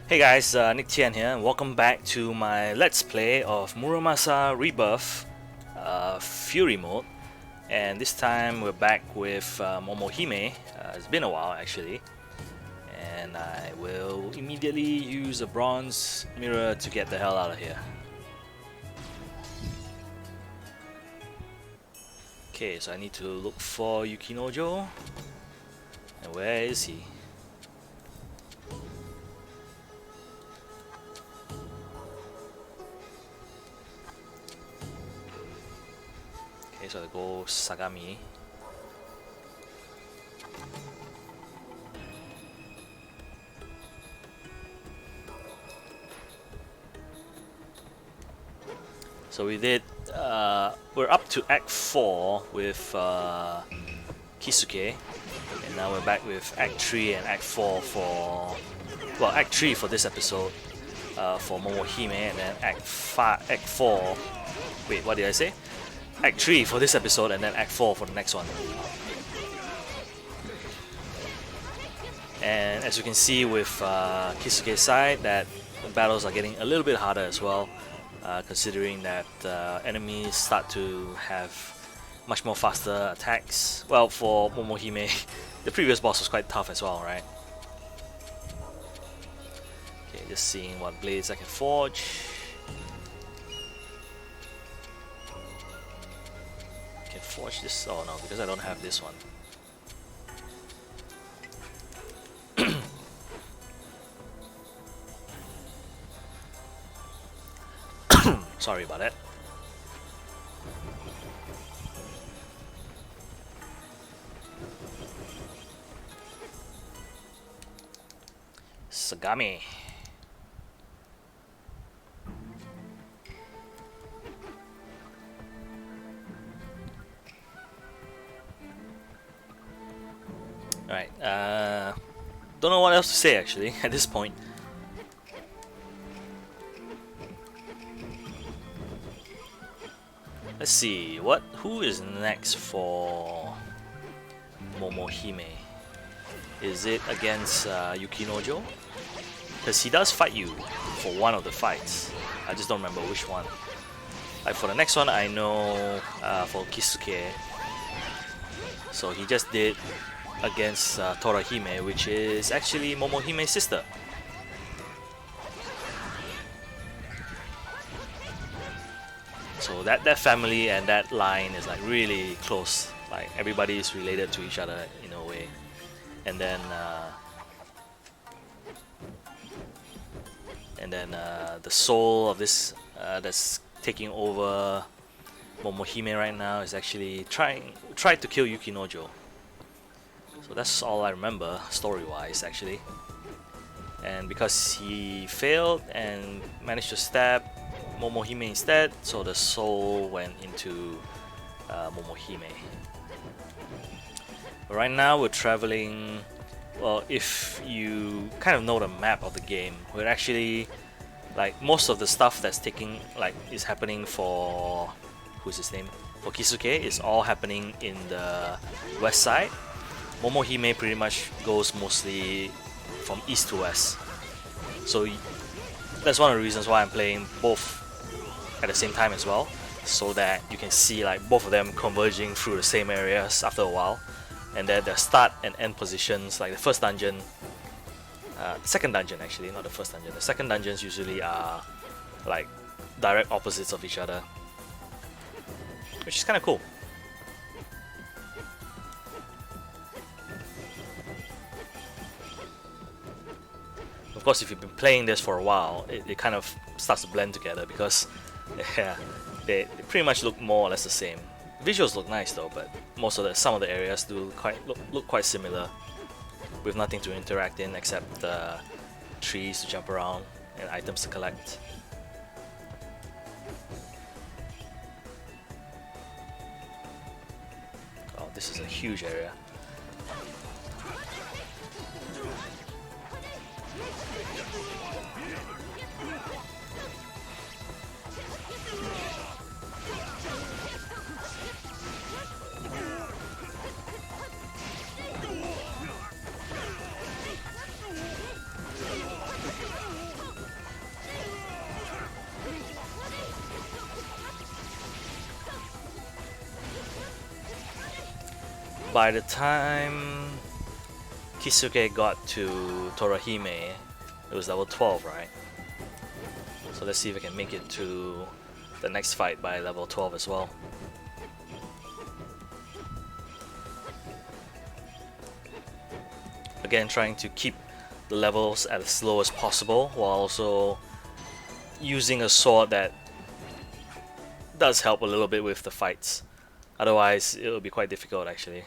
Hey guys, NixiN here, and welcome back to my Let's Play of Muramasa Rebirth Fury Mode. And this time we're back with Momohime. It's been a while actually. And I will immediately use a bronze mirror to get the hell out of here. Okay, so I need to look for Yukinojo. And where is he? Okay, so I go Sagami. So we did, we're up to Act 4 with Kisuke, and now we're back with Act 3 and Act 4 for, well, Act 3 for this episode for Momohime, and then Act 4, wait, what did I say? Act 3 for this episode, and then Act 4 for the next one. And as you can see with Kisuke's side, that the battles are getting a little bit harder as well. Considering that enemies start to have much more faster attacks. Well, for Momohime, the previous boss was quite tough as well, right? Okay, just seeing what blades I can forge. I can forge this. Oh no, because I don't have this one. Sorry about that. Sagami. Alright, don't know what else to say actually at this point. Let's see, who is next for Momohime? Is it against Yukinojo? Because he does fight you for one of the fights. I just don't remember which one. Like for the next one, I know for Kisuke. So he just did against Torahime, which is actually Momohime's sister. So that family and that line is like really close. Like everybody is related to each other in a way. And then the soul of this that's taking over Momohime right now is actually tried to kill Yukinojo. So that's all I remember story-wise actually. And because he failed and managed to stab Momohime instead, so the soul went into Momohime. Right now we're traveling, well, if you kind of know the map of the game, we're actually, like, most of the stuff that's is happening for, who's his name? For Kisuke is all happening in the west side. Momohime pretty much goes mostly from east to west. So that's one of the reasons why I'm playing both at the same time as well, so that you can see like both of them converging through the same areas after a while, and then the start and end positions, like the first dungeon, second dungeon actually, not the first dungeon. The second dungeons usually are like direct opposites of each other, which is kind of cool. Of course, if you've been playing this for a while, it kind of starts to blend together because yeah, they pretty much look more or less the same. Visuals look nice though, but some of the areas do look quite similar, with nothing to interact in except trees to jump around and items to collect. Oh, this is a huge area. by the time Kisuke got to Torahime, it was level 12, right? So let's see if I can make it to the next fight by level 12 as well. Again, trying to keep the levels as low as possible while also using a sword that does help a little bit with the fights. Otherwise, it will be quite difficult actually.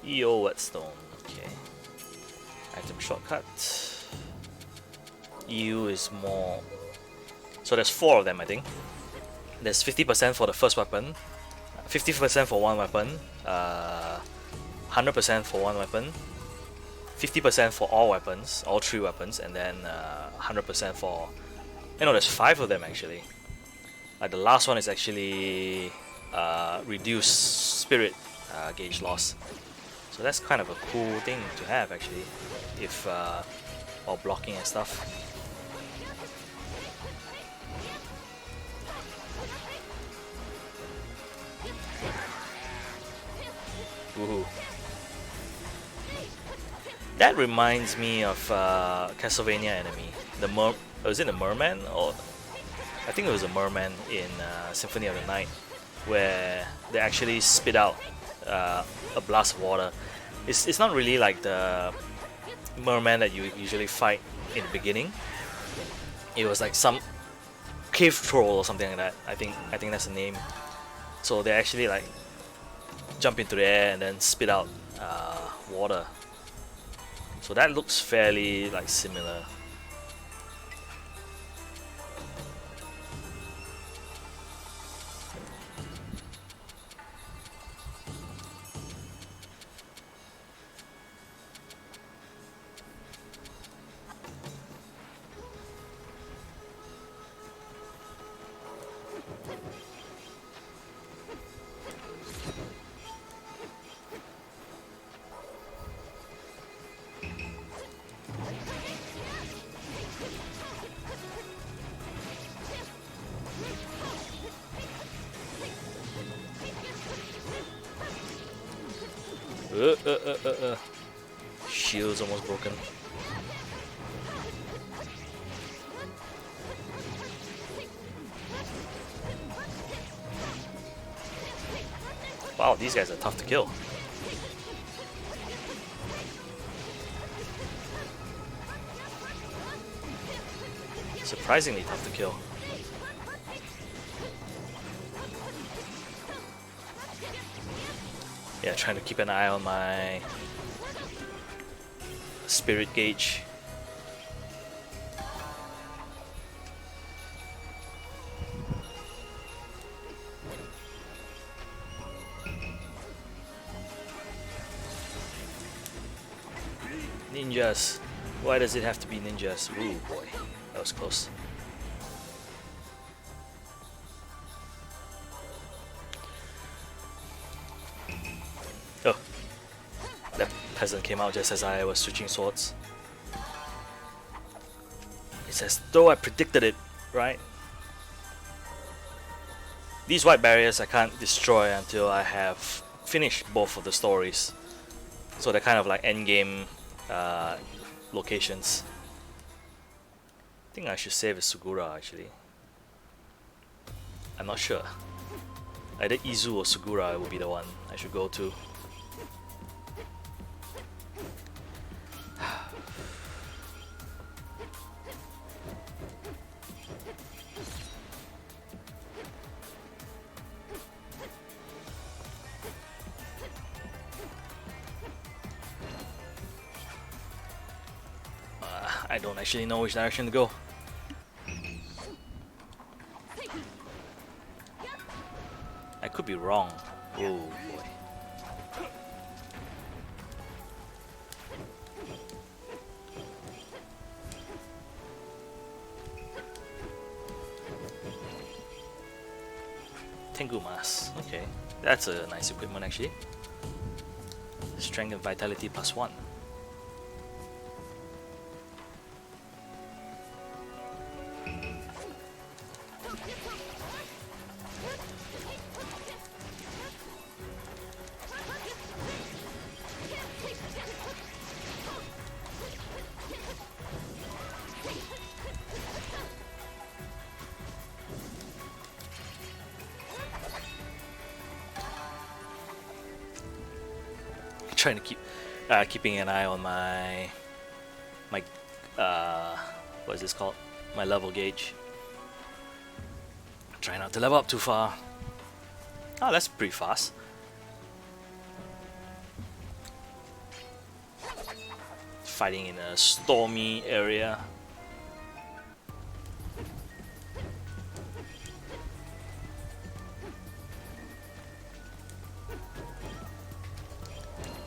EO Whetstone, okay. Item shortcut. EU is more. So there's 4 of them, I think. There's 50% for the first weapon, 50% for one weapon, 100% for one weapon, 50% for all weapons, all 3 weapons, and then 100% for. You know, there's 5 of them actually. Like the last one is actually reduced spirit gauge loss. So that's kind of a cool thing to have actually, if while blocking and stuff. Woohoo! That reminds me of Castlevania enemy. Was it the merman, or I think it was a merman in Symphony of the Night, where they actually spit out a blast of water. It's not really like the merman that you usually fight in the beginning. It was like some cave troll or something like that. I think that's the name. So they actually like jump into the air and then spit out water. So that looks fairly like similar. Shield's almost broken. Wow, these guys are tough to kill. Surprisingly tough to kill. Yeah, trying to keep an eye on my spirit gauge. Ninjas. Why does it have to be ninjas? Ooh boy, that was close. Oh, that peasant came out just as I was switching swords. It's as though I predicted it, right? These white barriers I can't destroy until I have finished both of the stories. So they're kind of like endgame locations. I think I should save as Sugura actually. I'm not sure. Either Izu or Sugura will be the one I should go to. I don't actually know which direction to go. I could be wrong. Oh boy. Tengu Mask. Okay, that's a nice equipment actually. Strength and Vitality +1. Trying to keeping an eye on my what is this called? My level gauge. Try not to level up too far. Oh, that's pretty fast. Fighting in a stormy area.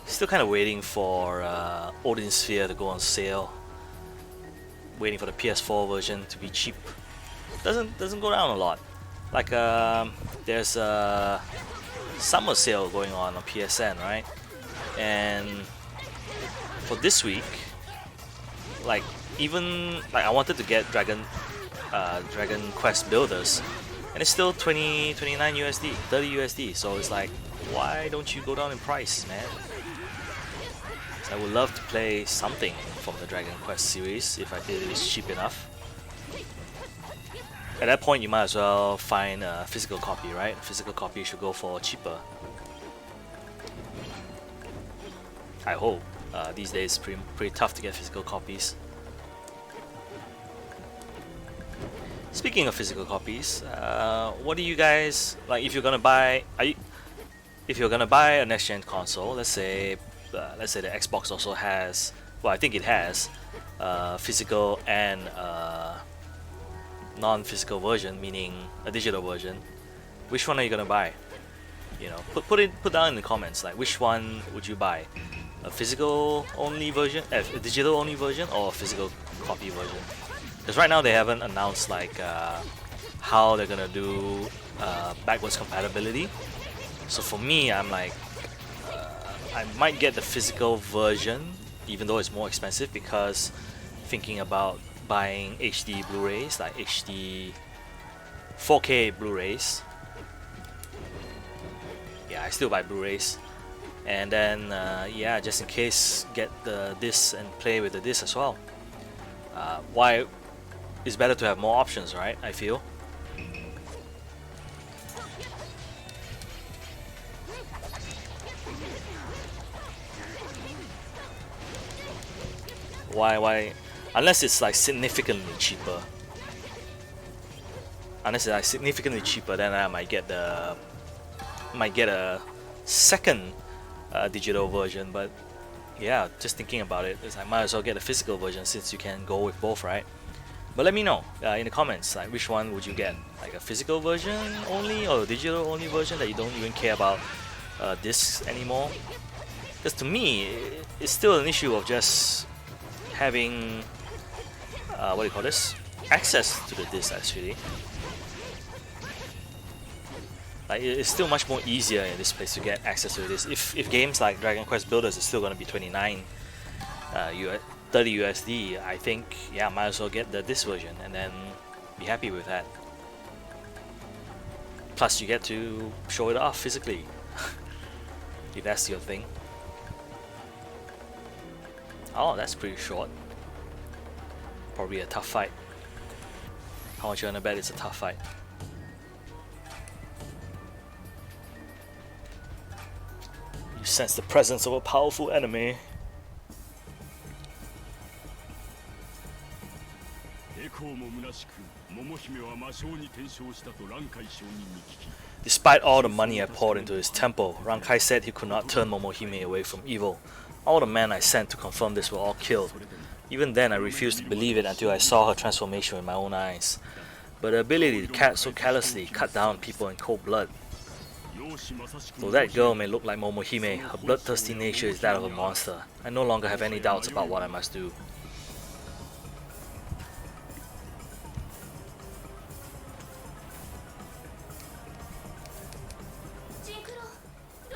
Still kind of waiting for Odin Sphere to go on sale. Waiting for the PS4 version to be cheap. Doesn't go down a lot. Like there's a summer sale going on PSN, right? And for this week, like even like I wanted to get Dragon Quest Builders, and it's still 29 USD, 30 USD. So it's like, why don't you go down in price, man? I would love to play something from the Dragon Quest series if it is cheap enough. At that point, you might as well find a physical copy, right? A physical copy should go for cheaper. I hope. These days, it's pretty tough to get physical copies. Speaking of physical copies, what do you guys like? If you're gonna buy, if you're gonna buy a next-gen console, let's say the Xbox also has, well, I think it has physical and non-physical version, meaning a digital version. Which one are you gonna buy? You know, put down in the comments, like which one would you buy? A physical only version, a digital only version, or a physical copy version? Because right now they haven't announced like how they're gonna do backwards compatibility. So for me, I'm like, I might get the physical version, even though it's more expensive, because thinking about buying HD Blu-rays, like HD 4K Blu-rays. Yeah, I still buy Blu-rays. And then, yeah, just in case, get the disc and play with the disc as well. Why? It's better to have more options, right? I feel. Why? Unless it's like significantly cheaper. Unless it's like significantly cheaper, then I might get a second digital version. But yeah, just thinking about it, I might as well get a physical version since you can go with both, right? But let me know in the comments, like which one would you get? Like a physical version only, or a digital only version that you don't even care about discs anymore? Because to me, it's still an issue of just having what do you call this? Access to the disc actually. Like it's still much more easier in this place to get access to this. If games like Dragon Quest Builders is still gonna be 29 30 USD, I think yeah, might as well get the disc version and then be happy with that. Plus you get to show it off physically if that's your thing. Oh, that's pretty short. Probably a tough fight. How much you wanna bet it's a tough fight? You sense the presence of a powerful enemy. Despite all the money I poured into his temple, Rankai said he could not turn Momohime away from evil. All the men I sent to confirm this were all killed. Even then I refused to believe it until I saw her transformation with my own eyes. But the ability to so callously cut down people in cold blood. Though that girl may look like Momohime, her bloodthirsty nature is that of a monster. I no longer have any doubts about what I must do.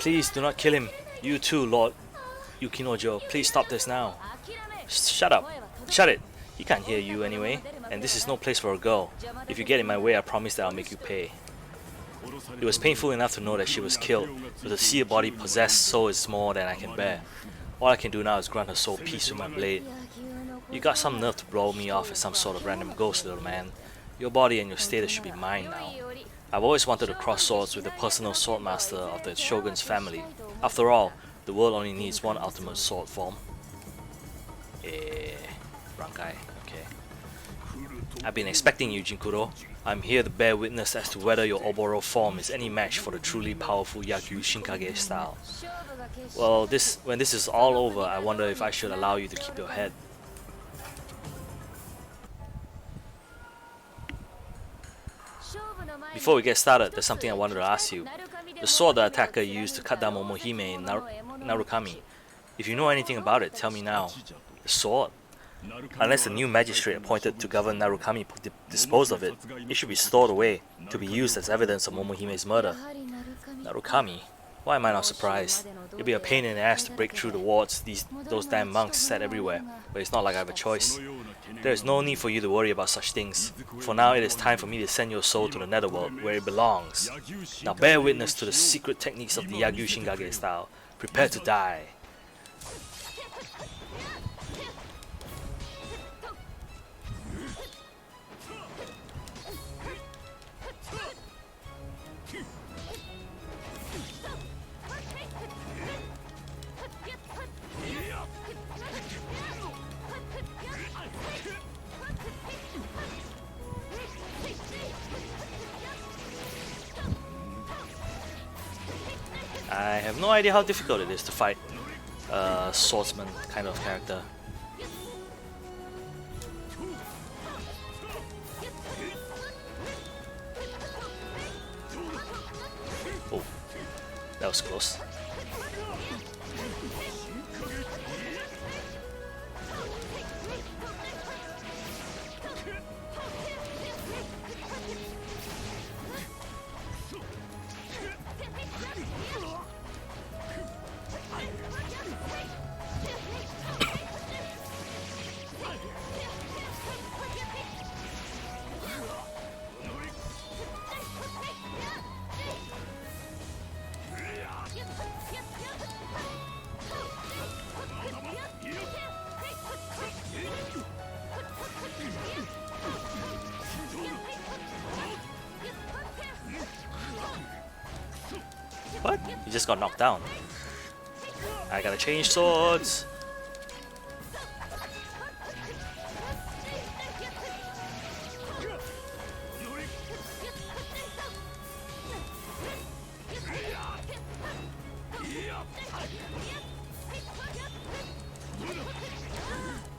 Please do not kill him. You too, Lord Yukinojo. Please stop this now. Shut up. Shut it. He can't hear you anyway. And this is no place for a girl. If you get in my way, I promise that I'll make you pay. It was painful enough to know that she was killed, but to see her body possessed so is more than I can bear. All I can do now is grant her soul peace with my blade. You got some nerve to blow me off as some sort of random ghost, little man. Your body and your status should be mine now. I've always wanted to cross swords with the personal swordmaster of the Shogun's family. After all, the world only needs one ultimate sword form. Rankai, okay. I've been expecting you, Jinkuro. I'm here to bear witness as to whether your Oboro form is any match for the truly powerful Yagyu Shinkage style. Well, when this is all over, I wonder if I should allow you to keep your head. Before we get started, there's something I wanted to ask you. The sword the attacker used to cut down Momohime in Narukami. If you know anything about it, tell me now. The sword? Unless the new magistrate appointed to govern Narukami disposed of it, it should be stored away, to be used as evidence of Momohime's murder. Narukami? Why am I not surprised? It'd be a pain in the ass to break through the wards those damn monks set everywhere, but it's not like I have a choice. There is no need for you to worry about such things. For now, it is time for me to send your soul to the netherworld, where it belongs. Now bear witness to the secret techniques of the Yagyu Shingage style. Prepare to die. I have no idea how difficult it is to fight a swordsman kind of character. Oh, that was close. What? He just got knocked down. I gotta change swords.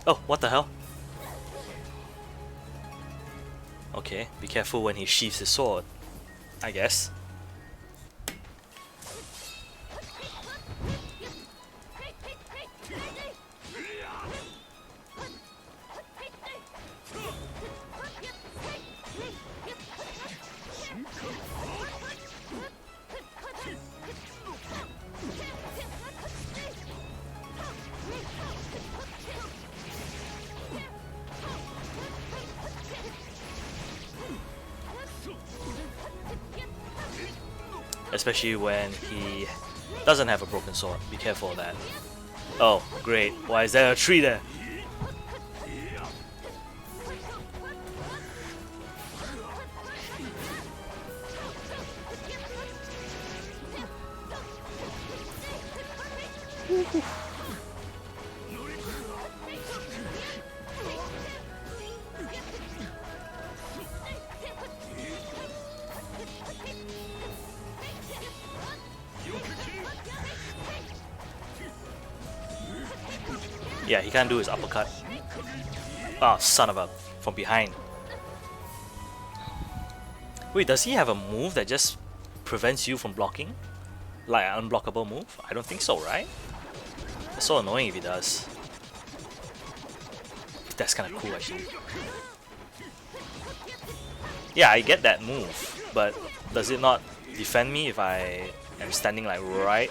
Oh, what the hell? Okay, be careful when he sheaths his sword, I guess. Especially when he doesn't have a broken sword. Be careful of that. Oh, great. Why is there a tree there? Yeah, he can't do his uppercut. Oh, son of a... from behind. Wait, does he have a move that just prevents you from blocking? Like an unblockable move? I don't think so, right? That's so annoying if he does. That's kind of cool, actually. Yeah, I get that move, but does it not defend me if I I'm standing like right,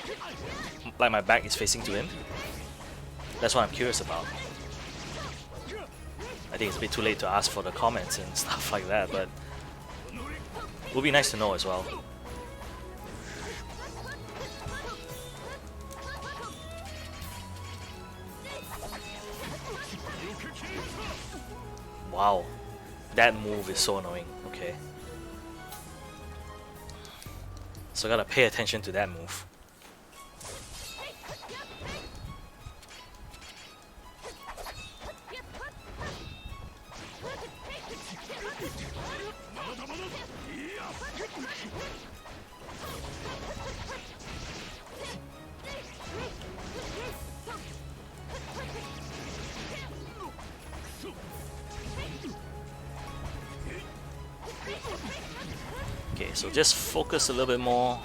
like my back is facing to him. That's what I'm curious about. I think it's a bit too late to ask for the comments and stuff like that, but it would be nice to know as well. Wow, that move is so annoying. Okay. So I gotta pay attention to that move. Okay, so just focus a little bit more.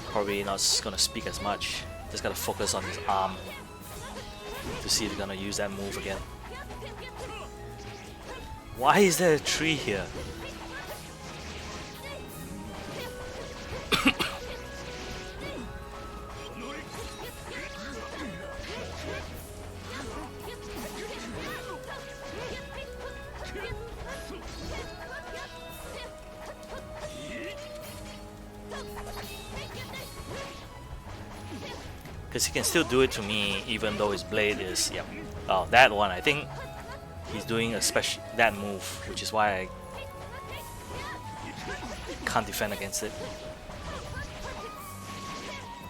Probably not gonna speak as much. Just gotta focus on his arm to see if he's gonna use that move again. Why is there a tree here? Because he can still do it to me even though his blade is, yep. Oh, that one, I think he's doing a special, that move, which is why I can't defend against it.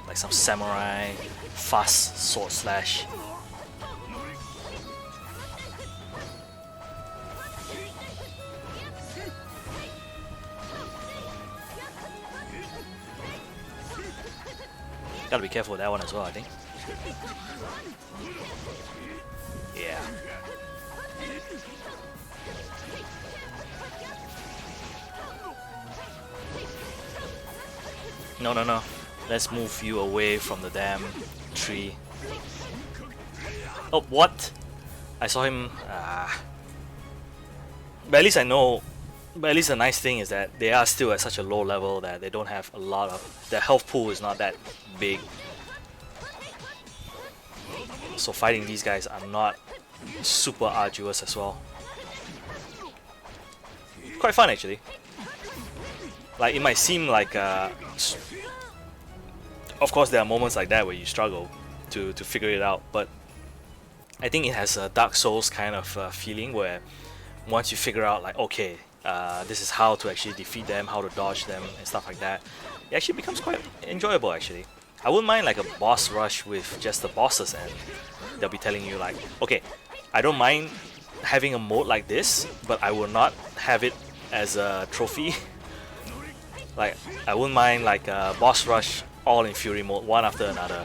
Like some samurai fast sword slash. Gotta be careful with that one as well, I think. Yeah. No, no, no. Let's move you away from the damn tree. Oh, what? I saw him. But at least I know. But at least the nice thing is that they are still at such a low level that they don't have a lot of. Their health pool is not that big. So fighting these guys are not super arduous as well. Quite fun actually. Like it might seem like. Of course, there are moments like that where you struggle to figure it out, but I think it has a Dark Souls kind of feeling where once you figure out like, okay, this is how to actually defeat them, how to dodge them and stuff like that, it actually becomes quite enjoyable actually. I wouldn't mind like a boss rush with just the bosses and they'll be telling you like, okay, I don't mind having a mode like this, but I will not have it as a trophy. Like, I wouldn't mind like a boss rush all in Fury mode, one after another,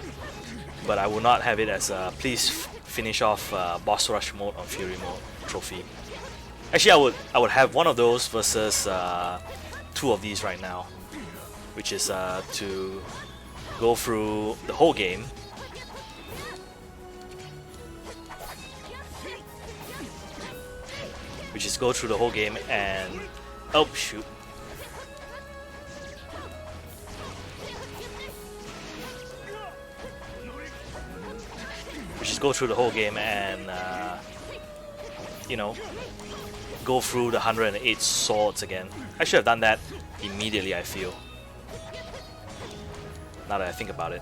but I will not have it as a please finish off boss rush mode on Fury mode trophy. Actually, I would have one of those versus two of these right now, which is to go through the whole game. Which is go through the whole game and oh shoot. Which is go through the whole game and you know, go through the 108 swords again. I should have done that immediately, I feel. Now that I think about it.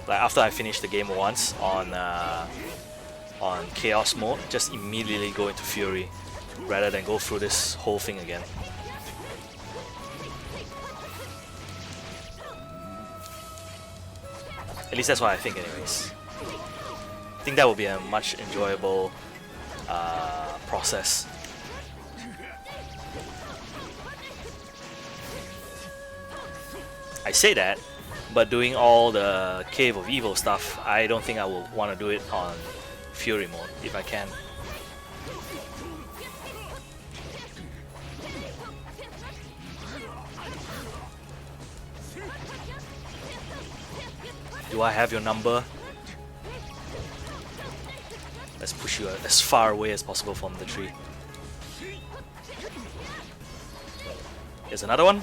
Like after I finish the game once on Chaos mode, just immediately go into Fury rather than go through this whole thing again. At least that's what I think anyways. I think that will be a much enjoyable process. I say that, but doing all the Cave of Evil stuff, I don't think I will want to do it on Fury mode if I can. Do I have your number? Let's push you as far away as possible from the tree. Here's another one.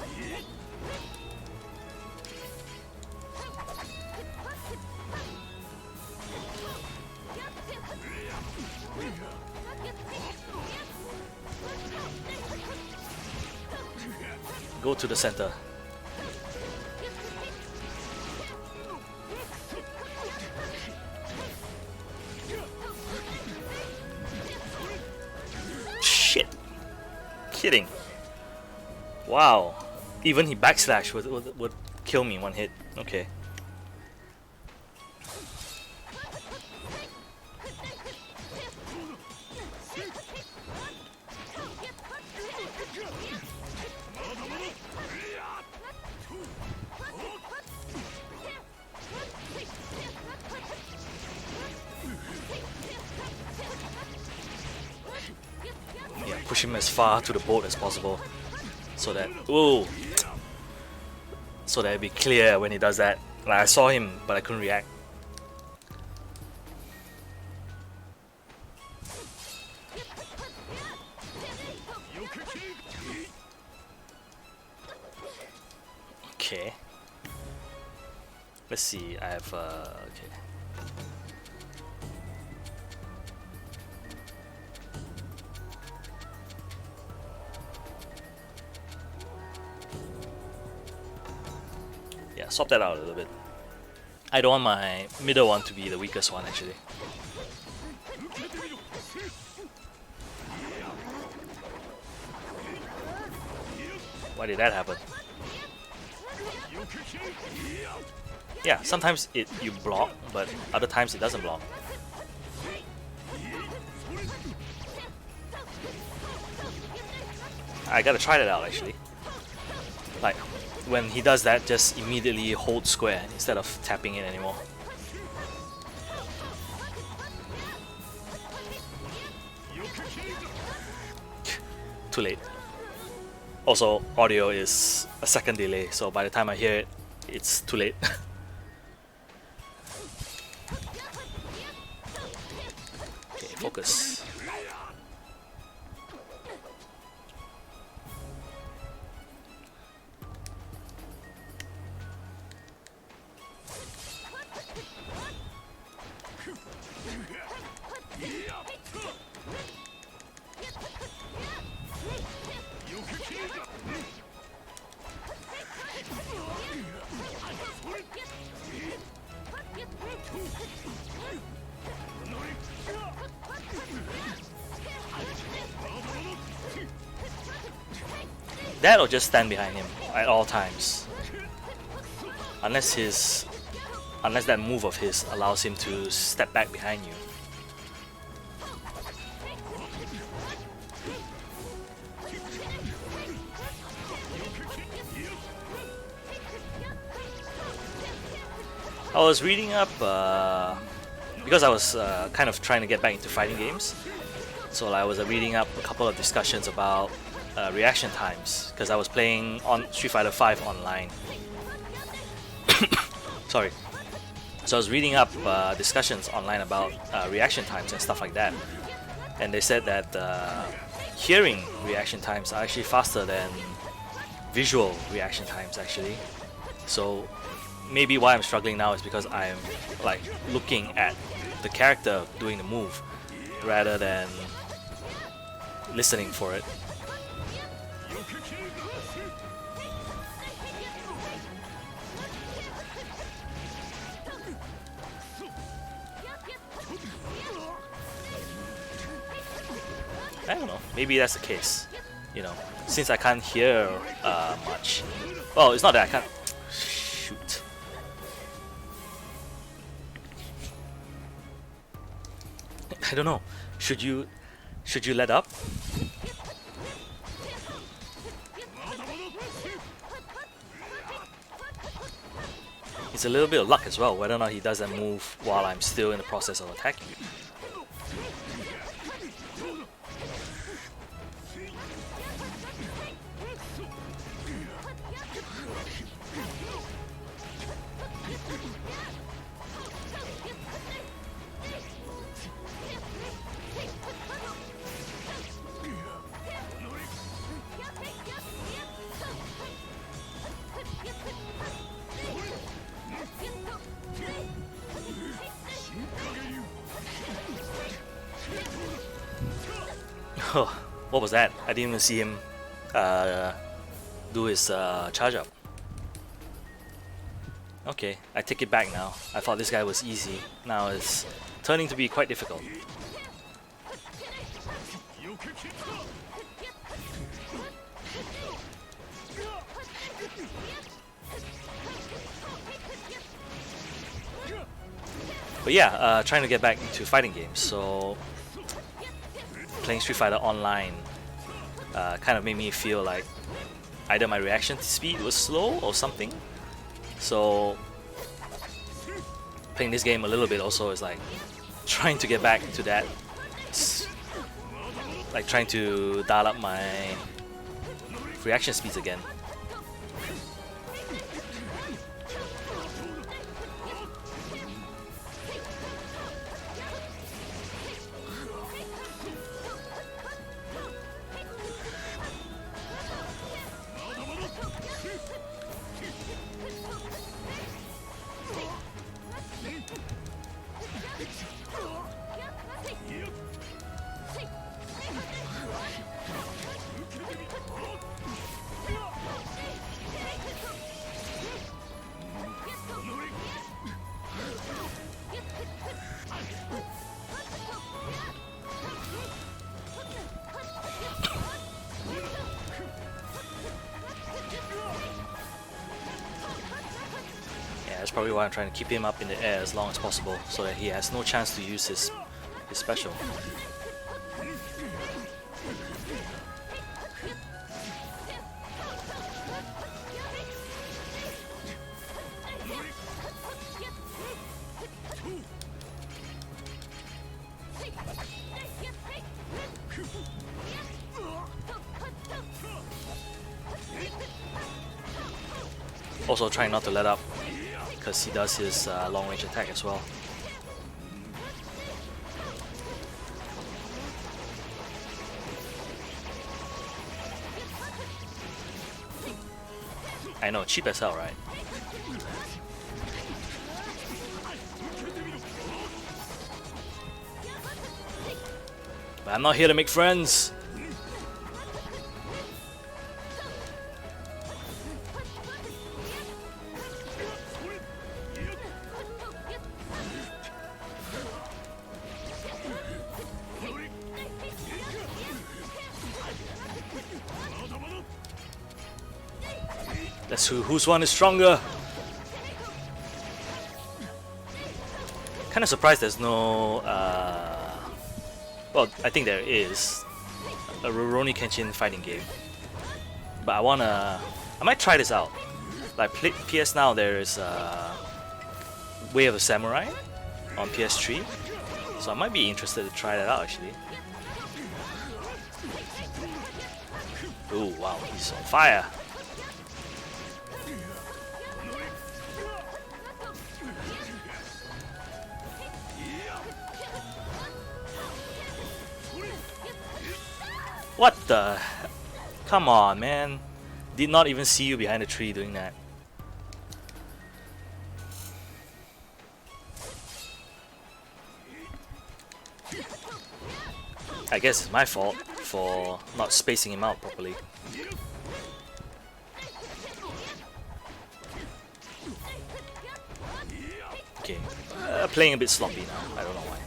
Go to the center. Shit. Kidding. Wow. Even he backslash would kill me in one hit. Okay. Yeah, push him as far to the boat as possible. So that, ooh, so that it'd be clear when he does that. Like, I saw him, but I couldn't react. Okay. Let's see. I have okay. Yeah, swap that out a little bit. I don't want my middle one to be the weakest one, actually. Why did that happen? Yeah, sometimes you block, but other times it doesn't block. I gotta try that out, actually. Like, when he does that, just immediately hold square instead of tapping it anymore. Too late. Also, audio is a second delay, so by the time I hear it, it's too late. Okay, focus. That or just stand behind him at all times. Unless that move of his allows him to step back behind you. I was reading up because I was kind of trying to get back into fighting games. So I was reading up a couple of discussions about reaction times because I was playing on Street Fighter V online. Sorry. So I was reading up discussions online about reaction times and stuff like that, and they said that hearing reaction times are actually faster than visual reaction times actually. So maybe why I'm struggling now is because I'm like looking at the character doing the move rather than listening for it. I don't know, maybe that's the case, you know, since I can't hear much. Well, it's not that I can't. Shoot. I don't know. Should you let up? It's a little bit of luck as well, whether or not he does that move while I'm still in the process of attacking you. Oh, what was that? I didn't even see him do his charge up. Okay, I take it back now. I thought this guy was easy. Now it's turning to be quite difficult. But yeah, trying to get back into fighting games. So playing Street Fighter Online kind of made me feel like either my reaction speed was slow or something. So playing this game a little bit also is like trying to get back to that. It's like trying to dial up my reaction speeds again. That's probably why I'm trying to keep him up in the air as long as possible, so that he has no chance to use his special. Also trying not to let up, because he does his long range attack as well. I know, cheap as hell, right? But I'm not here to make friends! That's whose one is stronger. Kind of surprised there's no. Well, I think there is a Rurouni Kenshin fighting game, but I might try this out. Like PS Now, there is Way of a Samurai on PS3, so I might be interested to try that out actually. Ooh, wow, he's on fire. What the? Come on, man. Did not even see you behind the tree doing that. I guess it's my fault for not spacing him out properly. Okay, playing a bit sloppy now. I don't know why.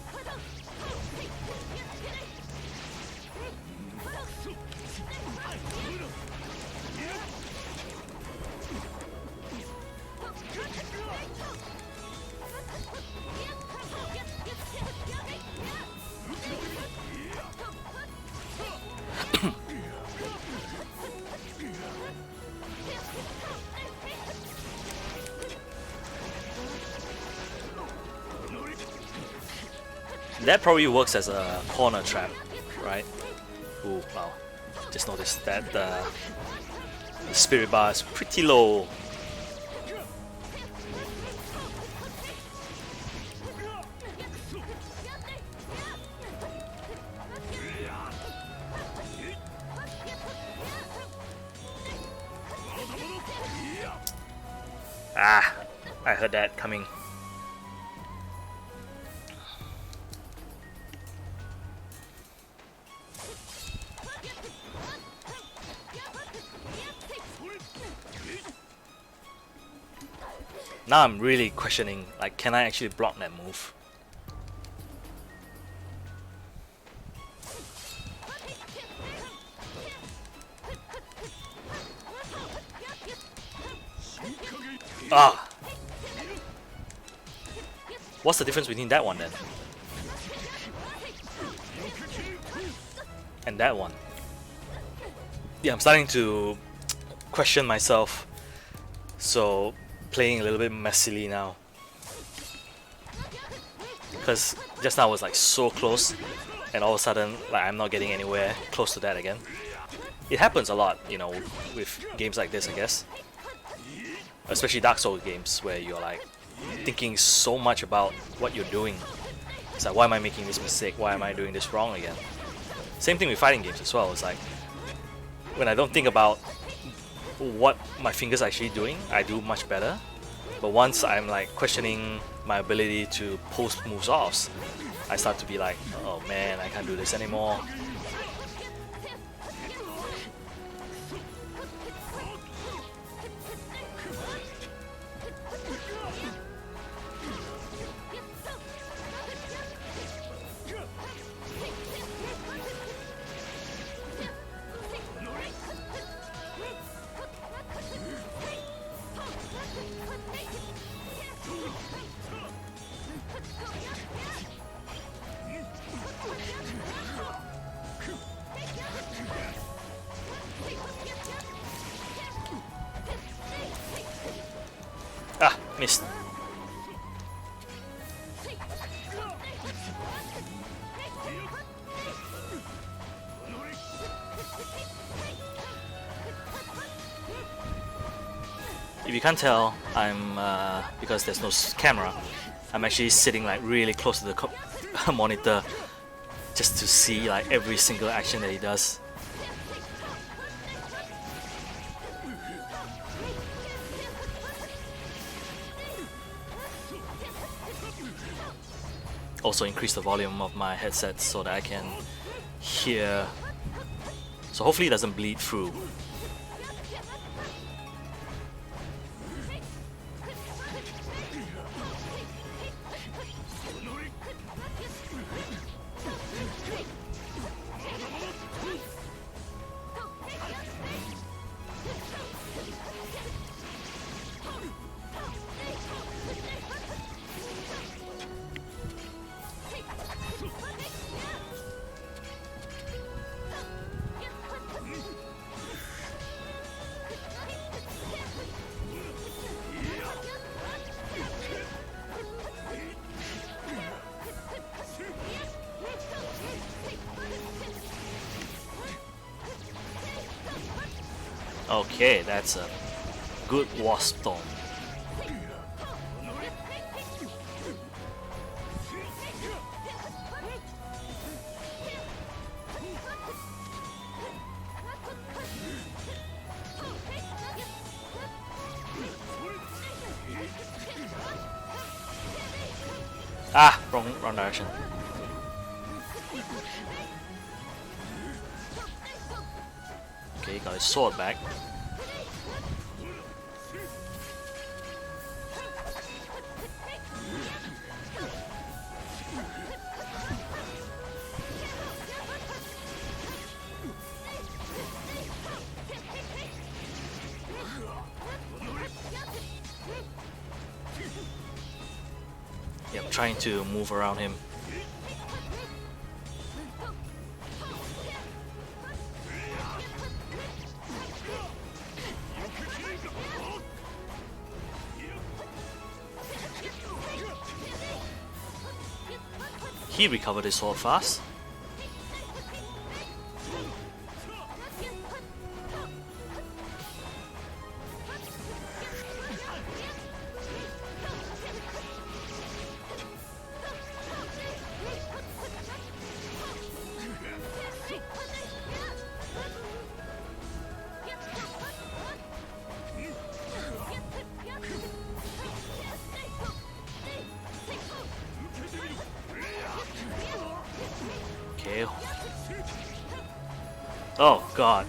That probably works as a corner trap, right? Ooh, wow. Just noticed that the spirit bar is pretty low. Ah, I heard that coming. Now I'm really questioning, like, can I actually block that move? Ah! What's the difference between that one then? And that one? Yeah, I'm starting to question myself. So, playing a little bit messily now. Because just now I was like so close, and all of a sudden, like, I'm not getting anywhere close to that again. It happens a lot, you know, with games like this, I guess. Especially Dark Souls games, where you're like thinking so much about what you're doing. It's like, why am I making this mistake? Why am I doing this wrong again? Same thing with fighting games as well. It's like, when I don't think about what my fingers are actually doing, I do much better. But once I'm like questioning my ability to post moves offs, I start to be like, oh man, I can't do this anymore. Ah, missed. If you can't tell, I'm because there's no camera, I'm actually sitting like really close to the monitor just to see like every single action that he does. Also increase the volume of my headset so that I can hear, so hopefully it doesn't bleed through. Okay, that's a good wasp storm. Ah, wrong direction. Okay, got his sword back. Yeah, I'm trying to move around him. He recovered his sword fast. Okay. Oh god.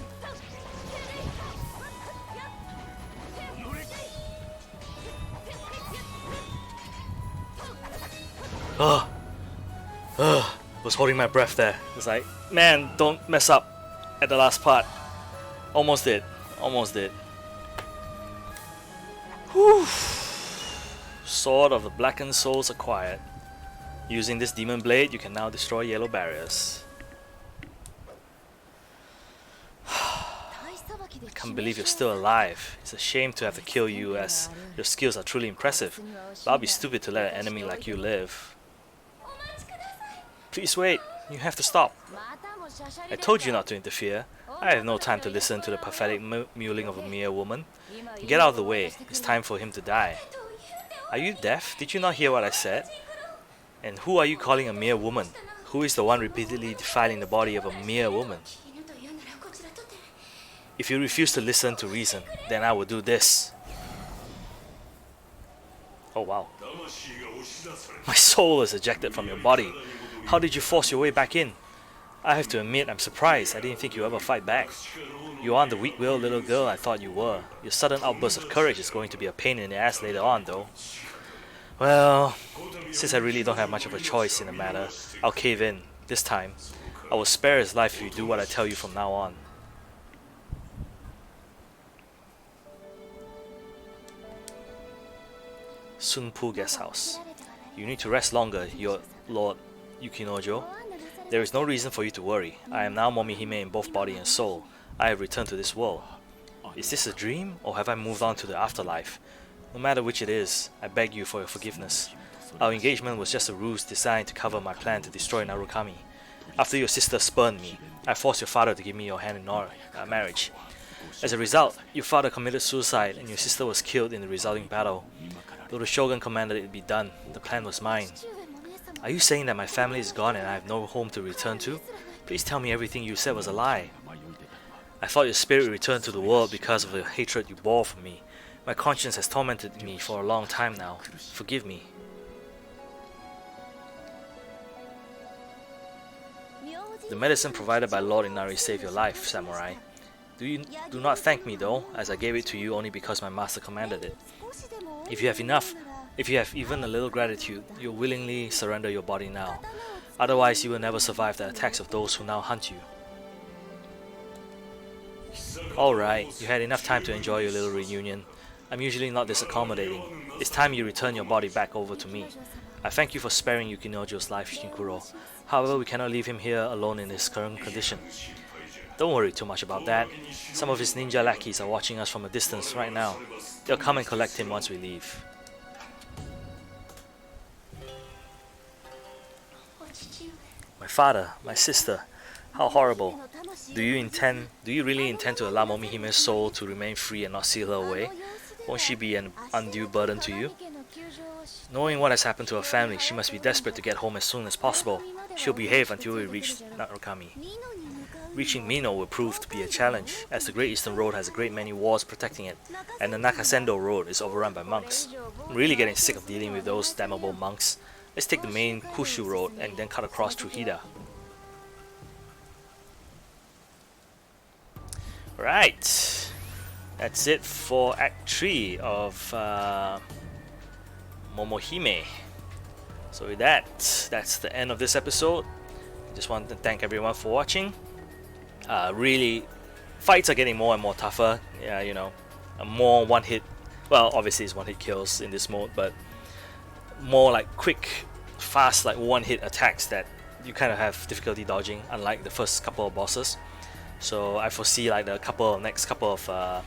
Ugh. Ugh. Was holding my breath there. It's like, man, don't mess up at the last part. Almost did. Almost did. Whew. Sword of the Blackened Souls acquired. Using this demon blade, you can now destroy yellow barriers. I can't believe you're still alive. It's a shame to have to kill you, as your skills are truly impressive. But I'll be stupid to let an enemy like you live. Please wait. You have to stop. I told you not to interfere. I have no time to listen to the pathetic mewling of a mere woman. Get out of the way. It's time for him to die. Are you deaf? Did you not hear what I said? And who are you calling a mere woman? Who is the one repeatedly defiling the body of a mere woman? If you refuse to listen to reason, then I will do this. Oh wow. My soul is ejected from your body. How did you force your way back in? I have to admit, I'm surprised. I didn't think you'd ever fight back. You aren't the weak-willed little girl I thought you were. Your sudden outburst of courage is going to be a pain in the ass later on, though. Well, since I really don't have much of a choice in the matter, I'll cave in. This time, I will spare his life if you do what I tell you from now on. Sunpu Guest House. You need to rest longer, your Lord Yukinojo. There is no reason for you to worry. I am now Momihime in both body and soul. I have returned to this world. Is this a dream, or have I moved on to the afterlife? No matter which it is, I beg you for your forgiveness. Our engagement was just a ruse designed to cover my plan to destroy Narukami. After your sister spurned me, I forced your father to give me your hand in marriage. As a result, your father committed suicide and your sister was killed in the resulting battle. Though the Shogun commanded it be done, the plan was mine. Are you saying that my family is gone and I have no home to return to? Please tell me everything you said was a lie. I thought your spirit returned to the world because of the hatred you bore for me. My conscience has tormented me for a long time now. Forgive me. The medicine provided by Lord Inari saved your life, samurai. Do not thank me though, as I gave it to you only because my master commanded it. If you have even a little gratitude, you'll willingly surrender your body now. Otherwise, you will never survive the attacks of those who now hunt you. Alright, you had enough time to enjoy your little reunion. I'm usually not this accommodating. It's time you return your body back over to me. I thank you for sparing Yukinojo's life, Shinkuro. However, we cannot leave him here alone in his current condition. Don't worry too much about that. Some of his ninja lackeys are watching us from a distance right now. They'll come and collect him once we leave. My father, my sister, how horrible. Do you really intend to allow Momihime's soul to remain free and not seal her away? Won't she be an undue burden to you? Knowing what has happened to her family, she must be desperate to get home as soon as possible. She'll behave until we reach Narukami. Reaching Mino will prove to be a challenge, as the Great Eastern Road has a great many walls protecting it, and the Nakasendo Road is overrun by monks. I'm really getting sick of dealing with those damnable monks. Let's take the main Kushu Road and then cut across through Hida. Right, that's it for Act 3 of Momohime. So with that, that's the end of this episode. Just want to thank everyone for watching. Really, fights are getting more and more tougher. Yeah, you know, more one-hit. Well, obviously it's one-hit kills in this mode, but more like quick, fast, like one-hit attacks that you kind of have difficulty dodging, unlike the first couple of bosses. So I foresee like the next couple of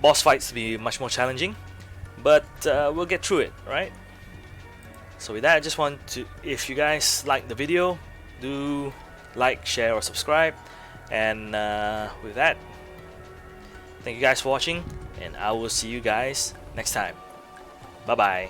boss fights to be much more challenging, but we'll get through it, right? So with that, I just want to, if you guys like the video, do like, share, or subscribe. And with that, thank you guys for watching, and I will see you guys next time. Bye bye.